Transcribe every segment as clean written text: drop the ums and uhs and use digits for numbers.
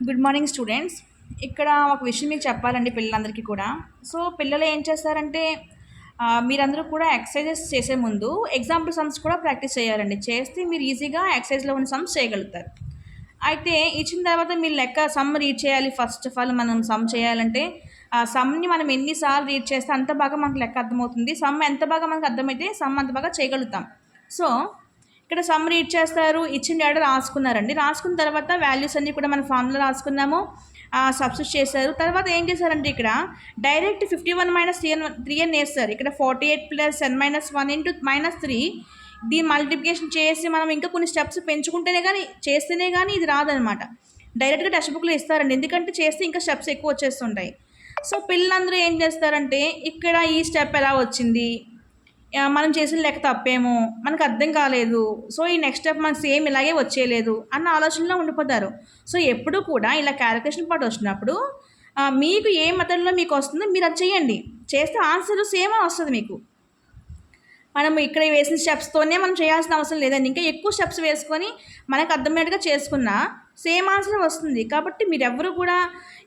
Good morning students. ఇక్కడ ఒక విషయం మీకు చెప్పాలండి పిల్లలందరికీ కూడా. సో పిల్లలు ఏం చేస్తారంటే మీరందరూ కూడా ఎక్సర్సైజెస్ చేసే ముందు ఎగ్జాంపుల్ సమ్స్ కూడా ప్రాక్టీస్ చేయాలండి. చేస్తే మీరు ఈజీగా ఎక్సర్సైజ్లో ఉన్న సమ్స్ చేయగలుగుతారు. అయితే ఇచ్చిన తర్వాత మీరు లెక్క సమ్ రీడ్ చేయాలి. ఫస్ట్ ఆఫ్ ఆల్ మనం సమ్ చేయాలంటే ఆ సమ్ని మనం ఎన్నిసార్లు రీడ్ చేస్తే అంత బాగా మనకు లెక్క అర్థమవుతుంది. సమ్ ఎంత బాగా మనకు అర్థమైతే సమ్ అంత బాగా చేయగలుగుతాం. సో ఇక్కడ సమ్ రీడ్ చేస్తారు, ఇచ్చిన డేటా రాసుకున్నారండి. రాసుకున్న తర్వాత వాల్యూస్ అన్నీ కూడా మన ఫామ్లో రాసుకున్నాము, సబ్స్టిట్యూట్ చేశారు. తర్వాత ఏం చేశారంటే ఇక్కడ డైరెక్ట్ 51 - 3 అని వేస్తారు. ఇక్కడ 48 + n - 1 × -3 దీని మల్టిప్లికేషన్ చేసి మనం ఇంకా కొన్ని స్టెప్స్ పెంచుకుంటేనే కానీ చేస్తేనే కానీ ఇది రాదనమాట. డైరెక్ట్గా టెక్స్ట్ బుక్లో ఇస్తారండి, ఎందుకంటే చేస్తే ఇంకా స్టెప్స్ ఎక్కువ వచ్చేస్తుంటాయి. సో పిల్లలందరూ ఏం చేస్తారంటే ఇక్కడ ఈ స్టెప్ ఎలా వచ్చింది, మనం చేసిన లెక్క తప్పేమో, మనకు అర్థం కాలేదు, సో ఈ నెక్స్ట్ స్టెప్ మనకు సేమ్ ఇలాగే వచ్చేయలేదు అన్న ఆలోచనలో ఉండిపోతారు. సో ఎప్పుడు కూడా ఇలా క్యాలిక్యులేషన్ పార్ట్ వచ్చినప్పుడు మీకు ఏ మెథడ్లో మీకు వస్తుందో మీరు అది చేయండి. చేస్తే ఆన్సర్ సేమ్ వస్తుంది మీకు. మనం ఇక్కడ వేసిన స్టెప్స్తోనే మనం చేయాల్సిన అవసరం లేదండి. ఇంకా ఎక్కువ స్టెప్స్ వేసుకొని మనకు అర్థమయ్యేట్టుగా చేసుకున్నా సేమ్ ఆన్సర్ వస్తుంది. కాబట్టి మీరెవ్వరూ కూడా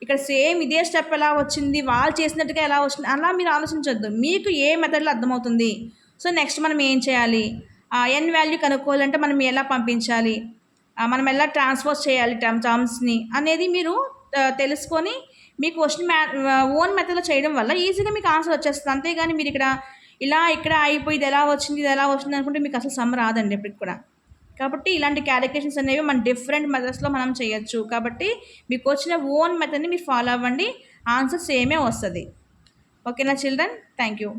ఇక్కడ సేమ్ ఇదే స్టెప్ ఎలా వచ్చింది, వాళ్ళు చేసినట్టుగా ఎలా వచ్చింది అలా మీరు ఆలోచించొద్దు. మీకు ఏ మెథడ్లో అర్థమవుతుంది, సో నెక్స్ట్ మనం ఏం చేయాలి, ఎన్ వాల్యూ కనుక్కోవాలంటే మనం ఎలా పంపించాలి, మనం ఎలా ట్రాన్స్ఫర్ చేయాలి టర్మ్స్ని అనేది మీరు తెలుసుకొని మీ క్వశ్చన్ ఓన్ మెథడ్లో చేయడం వల్ల ఈజీగా మీకు ఆన్సర్ వచ్చేస్తుంది. అంతేగాని మీరు ఇక్కడ అయిపోయి ఇది ఎలా వచ్చింది అనుకుంటే మీకు అసలు సమ్ రాదండి ఎప్పటికి కూడా. కాబట్టి ఇలాంటి క్యాలిక్యులేషన్స్ అనేవి మన డిఫరెంట్ మెథడ్స్లో మనం చేయొచ్చు. కాబట్టి మీకు వచ్చిన ఓన్ మెథడ్ని మీరు ఫాలో అవ్వండి, ఆన్సర్ సేమే వస్తుంది. ఓకేనా చిల్డ్రన్? Thank you.